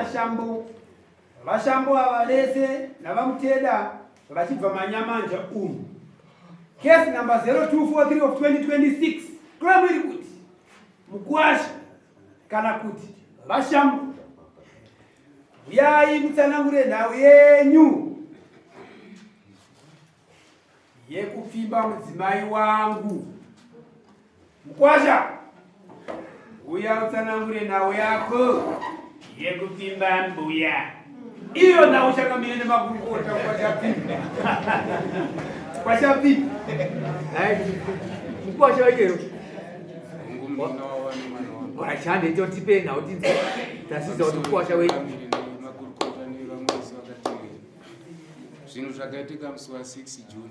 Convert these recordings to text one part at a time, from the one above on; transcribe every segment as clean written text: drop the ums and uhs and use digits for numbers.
Shambo. Vashambo avalese navamuteda vachibva manyamanja Case number 0243 of 2026. Klamu iri kuti Mukwasha kana kuti Vashambo uyai mutsanangure nhau yenyu yekupfimba mudzimai wangu. Mukwasha, uya utsanangure nhau yako yekupfimba mbuya. Iyo nhau chakamira nemakurukota kwachapfimba. Kwachapfimba. Mukwasha waikero. Wachande chotipe nhau tinzi. Tasiza kuti mukwasha waikero. Zvinhu zvakaitika musi wa6 June.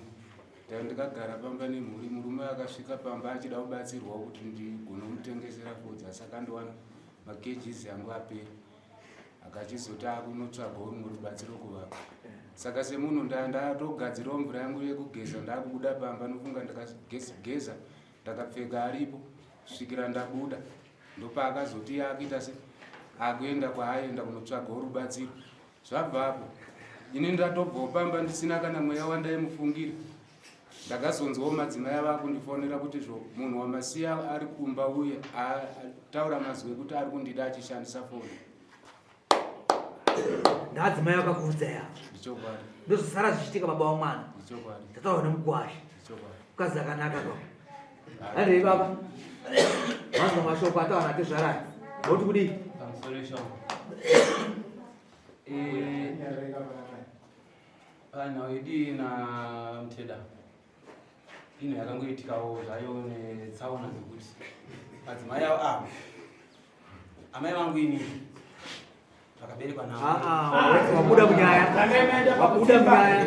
Ndakagara pamba nemhuri, murume akasvika pamba achida kubatsirwa kuti ndigone kumutengesera fodya, saka ndowana makejizi angu apera. Akachizoti akunotsvaga rumwe rubatsiro kuvapa. Saka semunhu ndatogadzirawo mvura yangu yekugeza, ndakubuda pamba nofunga ndakageza, ndakapfeka aripo kusvikira ndabuda. Ndopaakazoti akuita se akuenda kwaaenda kunotsvagawo rubatsiro. Zvabvapo ini ndatobvawo pamba ndisina kana mweya wandaimufungira. Ndakazonzwawo madzimai ava kundifonera kuti munhu wamasiya ari kumba uye ataura mazwi ekuti ari kundida achishandisa foni. Ndadzimai akakuudza ya. Ndichokwadi. Ndozosara zvichitika baba wamwana. Ndichokwadi. Tataura nemukwasha. Ndichokwadi. Mukazi akanaka kwa. Andei baba. Mazwa mashoko atawana tezvarani. Ndoti kudii? Consolation. Ana wedi na mteda. Ino yakangoitikawo zvayo netsaona dzekuti madzimai avo amai vangu ini vakaberekwa navo. Wabuda munyaya. Wabuda munyaya.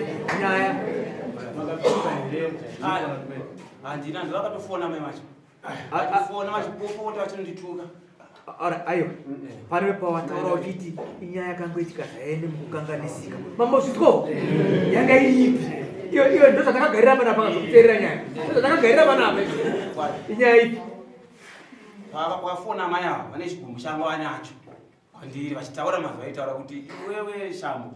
Handina ndovakatofona mai macho. Vakatofona vachipopota vachinondituka. Ora ayo. Pari pawataura uchiti inyaya yakangoitika zvaende mukukanganisika. Mambozvitwo? Yanga iri ipi? Iyo ndo zvatakagarira pana pakazokuteerera nyaya. Ndo zvatakagarira pana apa. Inyaya ipi? Vakafona mai ava vane chigumbu changu vanacho. Kwandiri vachitaura mazwi vaitaura kuti wewe Shambo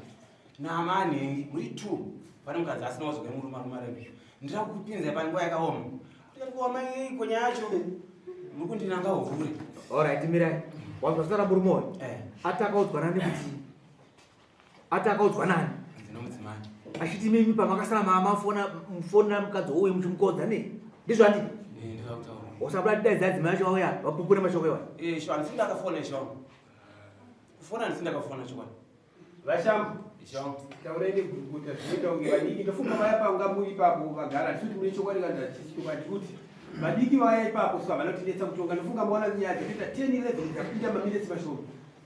naamani muri 2 pane mukadzi asina kuzogara murumarumare. Ndira kupinza panguva yakaoma. Kuti kuoma kwenyaya yacho muri kundinanga uvhure. Alright, mirai. Wazvasara murumoyo. Atakaudzwa nani kuti? Atakaudzwa nani? Ndinomudzimai. Achiti mimi pamakasara mafona mukadzi uyu muchimukodza ne? Ndizvo anditi? Ndakutaura. Usabula tidaidza dzimai yacho wauya, wapupure mashoko ewa. Shwa ndisina kafona shwa. Kufona ndisina kafona chwa. Vashambo. Shwa. Taureni gurukuta zvinoita kunge vadiki ndofunga vaya panga muri ipapo vagara tiri muri chokwadi kana chichikwadi kuti vadiki vaya ipapo swa vanotidetsa kutonga ndofunga mwana nyaya dzinoita 10 11 dzapinda maminitsi mashoma.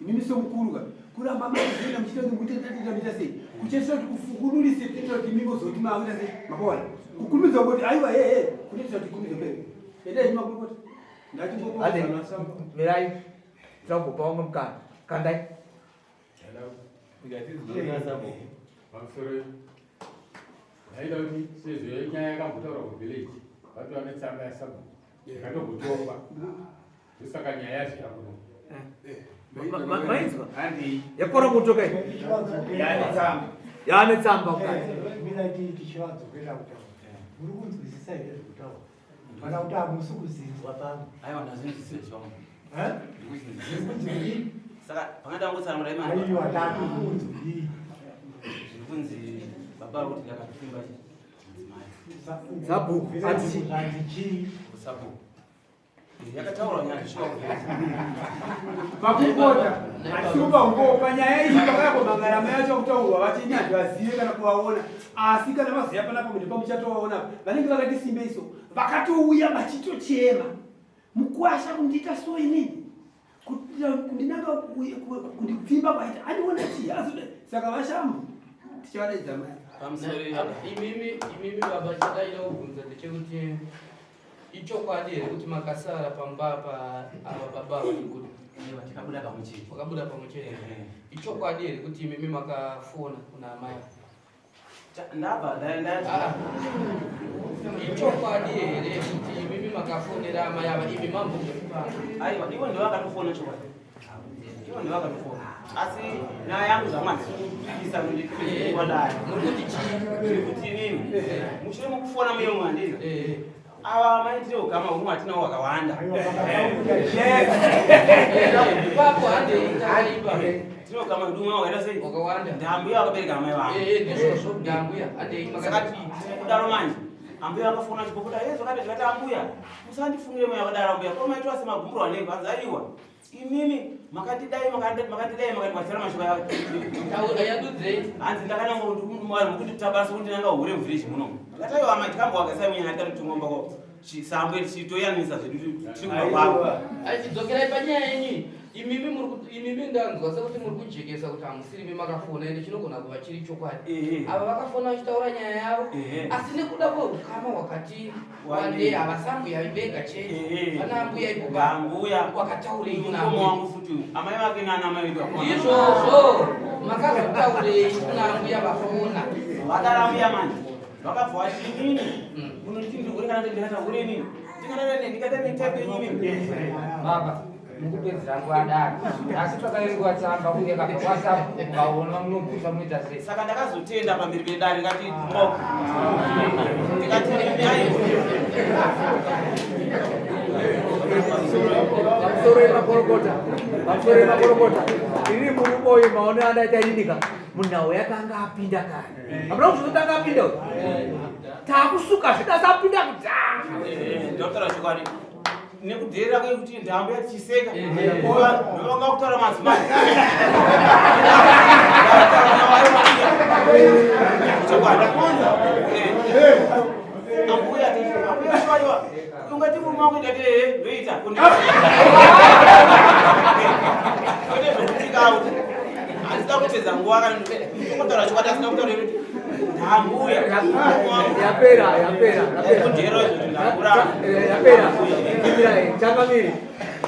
Imimi somukuruka kuramba mazina muchitoke kuti tatita sei kuchesha kuti kufukururise kuitira kuti mimbo zoti maawita sei mabona kukurumidza kuti aiwa kuitira kuti kukurumidza mberi ende imakurukota Ade, mirai. Trampo wamwe mkana. Kandai. Mamsoro haida kuti sezvo nyaya yakambotaura kuvillage vatu vanetsamba yasabu yakatogotopa ndosaka nyaya yacho yakuno Maizwa? Yakora kutoka hivi? Yaani tsamba ukati. Mina tichivanzo kwenda kutaura. Muri kunzwisisa here kutaura. Kana kuti hamusi kuzinzwa pano. Aiwa ndazinzwisisa zvavo. Zvikunzi Saka pangada ngotsara murai mani. aiyo watatu kunzi. Zvikunzi baba kuti ndakatofimba Sabu, Antichi. sabu. Yakataura nyaya zvishwa. Makukota ashuba ngo panyaya iyi pakako mangarama yacho kutaurwa vachinyanzvi vazive kana kuvaona asi kana vaziva panapo ndipo muchatovaona vanenge vakati simbe iso vakatouya vachitochema Mukwasha kundita so inini kundinanga kundipfimba kwaita andiona chii azoda saka Vashambo tichavadeidza mai pamusori imimi baba chadaida kubvunza ndechekuti ichokwadi here kuti makasara pamba pa ava baba vanigudu Tikabuda pamuchiri. wakabuda pamuchiri ichokwadi here kuti imimi makafona kuna mai Ndabva ichokwadi here kuti imimi makafonera mai ava imi mambo aiwa ivo ndivo vakatofona chokwadi. Ivo ndivo vakatofona. asi nyaya yangu zvamwazikupikisa kwadai kuti inini mushure mukufona muyo mwandina ava maitire ugama huri mwatinawo wakawanda tinogama ndumwe wakaita sei ndambuya wakabereka amai vangu kudaro manje ambuya akafona chipokuda zvakati zvikati ambuya musandifungire mwe yakadaro ambuya ko maitwa semagumburo anenge anzaiwa imimi makatidai makatibachira mashoko hanzi ndakanyangokuti tabasa kuti ndanga hure muvhireji muno ngataiwa matikambo wakasaimunyana tatotungomba chisambwe chitoyanisa zvedu tiri kwavo achidzokerai panyaya yenyu imimi ndanzwa sekuti muri kujekesa kuti hamusirivi makafona ende chinogona kuva chiri chokwadi ava vakafona vachitaura nyaya yavo asi nekuda kweukama hwakati wande havasambuya vega chete pana ambuya ipoambuya wakataurei wangu futi amai vake nana mai izvozvo makazotaurei kuna ambuya vafona vakarambuya manje vakabva vachinini unotindihuri kana ndikatahure nini ndikata mitapenyini baba mukupedzera nguva daro asi twakaerengewa tsamba uye kana whatsapp ukaona munokusa muita sei saka ndakazotenda pamberi pedare ngati moko ndikati pamusoro emakorokota iri muruboyi maone adaitaidinika munhau yakanga apinda kare apana kuti zotanga apinda taakusuka zvidasapinda kudhanga ndoktora chokwadi nekudherera kwekuti ndambo yatichiseka ndovanga kutaura madzimai ambuya shwaiwa ungati muruma wangu ndati ndoita zvekutikauti handisida kutedza nguva kutaura chokwadi asina kutaura kuti ndambuya yapera changamiri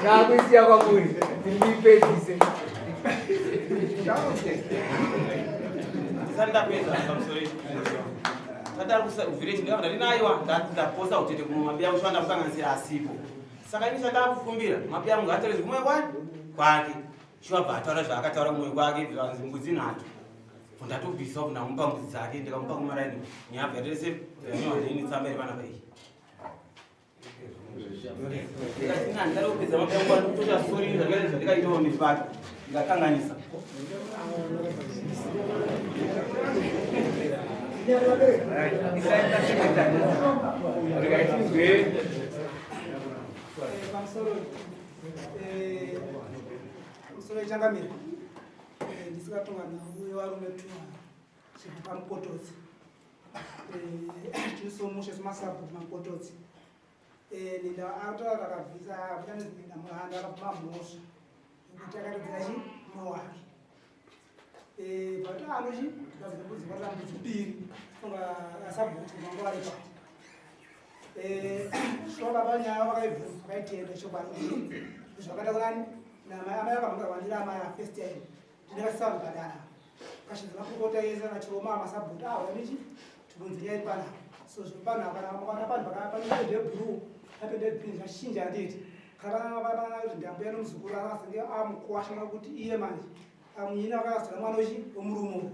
nakuisiya kwamuri ndipedzise ndisandapedza pamusoro tadari ndinaiwa ndaposa utete kumwe mabiya kusva ndakusanganisira asipo saka ini chandaakufumbira mabiya mungu atorezi kumwe kwake chiwabva ataura zvaakataura kumwe kwake zvanzi mbudzi nhatu ndatobvisa kuti ndamupa mbudzi dzake ndikamupa kumaraini nyabva tese nyowandeni tsamba iri panapa iyi ndikati kupedza mabiya kutota sori zvakaita zvandikaitawo mipaka ndikakanganisa pamusoro changamira ndisikatonga nauye varume pamukotodzi tinosomushe semasabu mamukotodzi linda atora takabvisa kudanezvinda muhanda akapamamhosva kuti akatodzera chi mowake patanochi tikazembudzi patambudzi mbiri tonga asabhuti mango ari pa shoka panyaya vakaibvunza vakaitenda chokwadi zvakaita kunani amai akamukavandira amai afirst time ndinakasisambadana kashinza makukota yese nachiroma amasabhuti awanichi tibunzi nyaya iri panapa so zviri panapa kana panhu panopende blue apende green zvachinja handiti kana kuti ndambuya nomuzukuru akasenge amukwasha kuti iye manje amunyina vakazara mwana wechi womurumo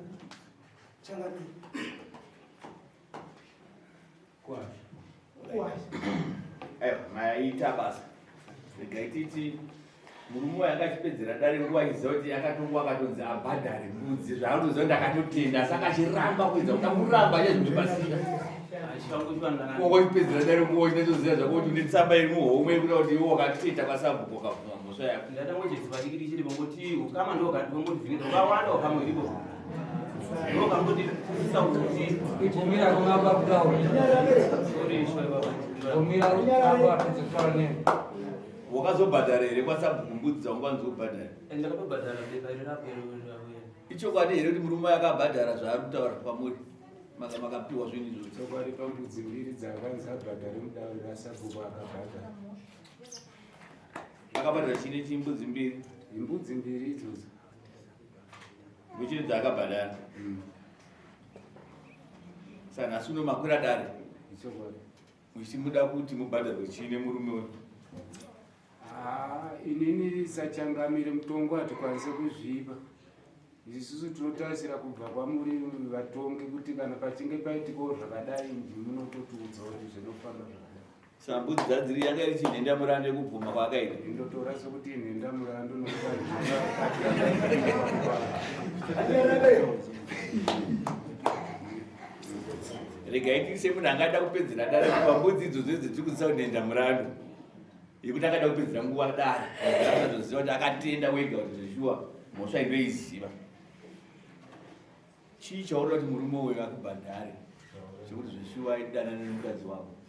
changamiri mayaita basa regaititi murume yakachipedzera dare nguva iziva kuti yakatongwa akatonzi abhadhare mbudzi zvaanotoziva kuti akatotenda saka achiramba kuedza kuti amuramba chezvizvipasina ongopedzera dare nguva chinotoziva zvako kuti une tsamba iri muhomwe kuda kuti iwo wakateta kwasabhuku ukavhuma mhosva yako ndatangochedzipadikiri chiri pangoti ukama ndokati pangoti ukawanda ukama iripo ndokangoti kuisa kuti kumira kunapa kutaura kumira kunapa atozitaura neni wakazobhadhara here kwasabhuku mbudzi dzaungwanzobhadhara ndakatobhadhara ndekairapo ichokwadi here kuti murume akabhadhara zvaari kutaura pamuri makapiwa zvinhu izvozvo chokwadi pambudzi mbiri dzakanzi abhadhare mudauri asabhuku akabhadhara akabhadhara chine chimbudzi mbiri imbudzi mbiri idzodzo ndochine dzaakabhadhara saka nhasi unomakwira dare ichokwadi muchimuda kuti mubhadharwe chine murume uyu inini sachangamire mutongo hatikwanise kuzvipa isusu tinotarisira kubva kwamuri vatongi kuti kana pachinge paitikawo zvakadai munototiudza kuti zvinofamba zvakadai. Sambudzi dzadziri yanga iri chinhenda murando yekubvuma kwakaita indotora sekuti inhenda murando regai tiri semunhu angada kupedzera dare pambudzi idzodzo dziri kudzisa kunhenda murando yekuti akada kupedzera nguva dare azoziva kuti akatenda wega kuti zveshuwa mhosva indoiziva. Chii chaoda kuti murume uyu akubhadhare chekuti zveshuwa idanane nemukadzi wavo?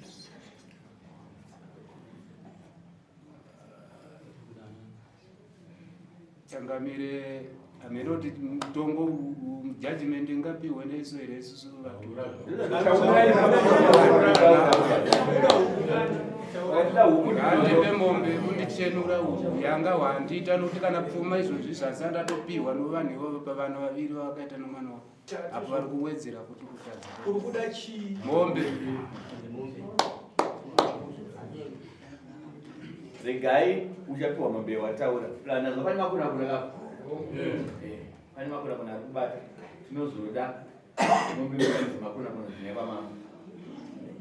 changamire amene kuti mutongo judgment ingapiwe nesu here isusu vaturandebe mombe kundichenura uyu yanga wandiita nokuti kana pfuma izvozvi zvasi andatopiwa novanhu ivavo pavana vaviri vakaita nomwana wavo apo vari kuwedzera kuti Kurukuda chii? mombe regai uchapiwa mombe wataura planazo pane makuna kunaka pane makuna kuna kubata tinozoda mombe mwenzi makuna kuna zvineva mama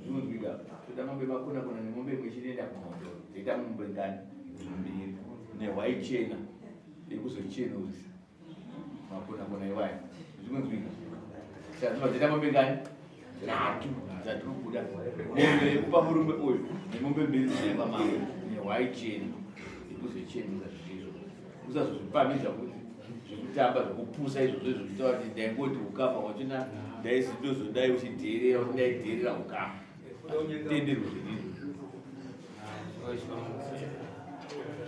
zvinozwika toda mombe makuna kuna nemombe imwe chinoenda kumondo toita mombe ngani mbiri nehwai chena yekuzochenuzi makuna kuna iwayo zvinozwika toita mombe ngani nhatu dzatiri kuda mombe yekupa murume uyu nemombe mbiri dzineva mama nehwaicheni ikuzochenuza zviizvo usazozvipamidza kuti zvekutamba zvekupusa izvozvo zvokutaura kuti ndaingoti ukapa wachina ndaizidozodai uchidheerera kuti ndaidheerera ukapa tenderwo zvinizvo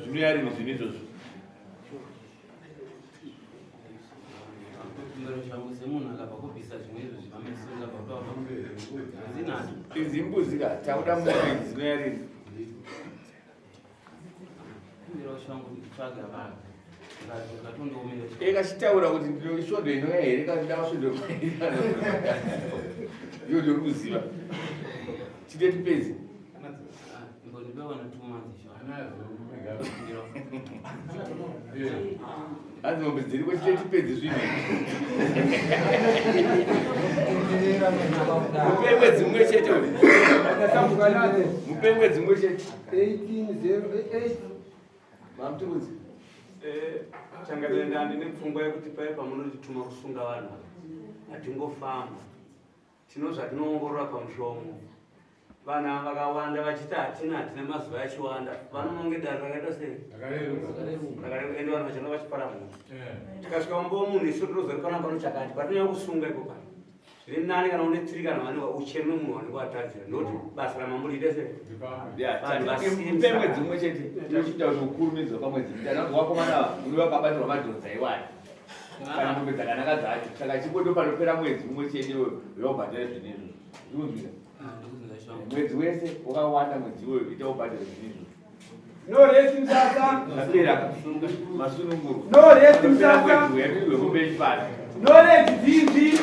zvinoyarini zvinhu izvozvo idzi mbuzi ka tauda mumwe dzinoyarini kachitaura kuti ndinoisvondo inoya here kana ndavasvondo iyo ndori kuziva chide tipedzi hanzi mombe dziri kwechide tipedzi zvino mupe mwedzi mumwe chete mupe mwedzi mumwe chete 1808 mamutudzi changatenda ndine pfungwa yekuti paya pamunotituma kusunga vanhu hatingofamba tino zvatinoongorora pamushomo vanhu ava vakawanda vachiti hatina mazuva achiwanda vanononge danho rakaita sei ende vanhu vachanga vachipara munhu tikasvika mambo munhu isu tinozori pana pano chakati patinoya kusunga iko pano zviri nani kana une 3 kana vane uchenwe munhu wanenge watadzira nokuti basa ramambo riite sei mupe mwedzi mumwe chete tinochiita kuti ukurumidzwa kwamwedzi mutatu wakomana uri wakabatirwa madhodha iwayo kana mombe dzakanaka dzacho saka chipondo panopera mwedzi mumwe chete wobhadhara zvinizvo zvinozvira mwedzi wese wakawanda mwedzi iwoyo ita wobhadhara zvinizvo no rest msasa apera masununguru no rest msasa mwedzi wemombe chipari no rest dzizi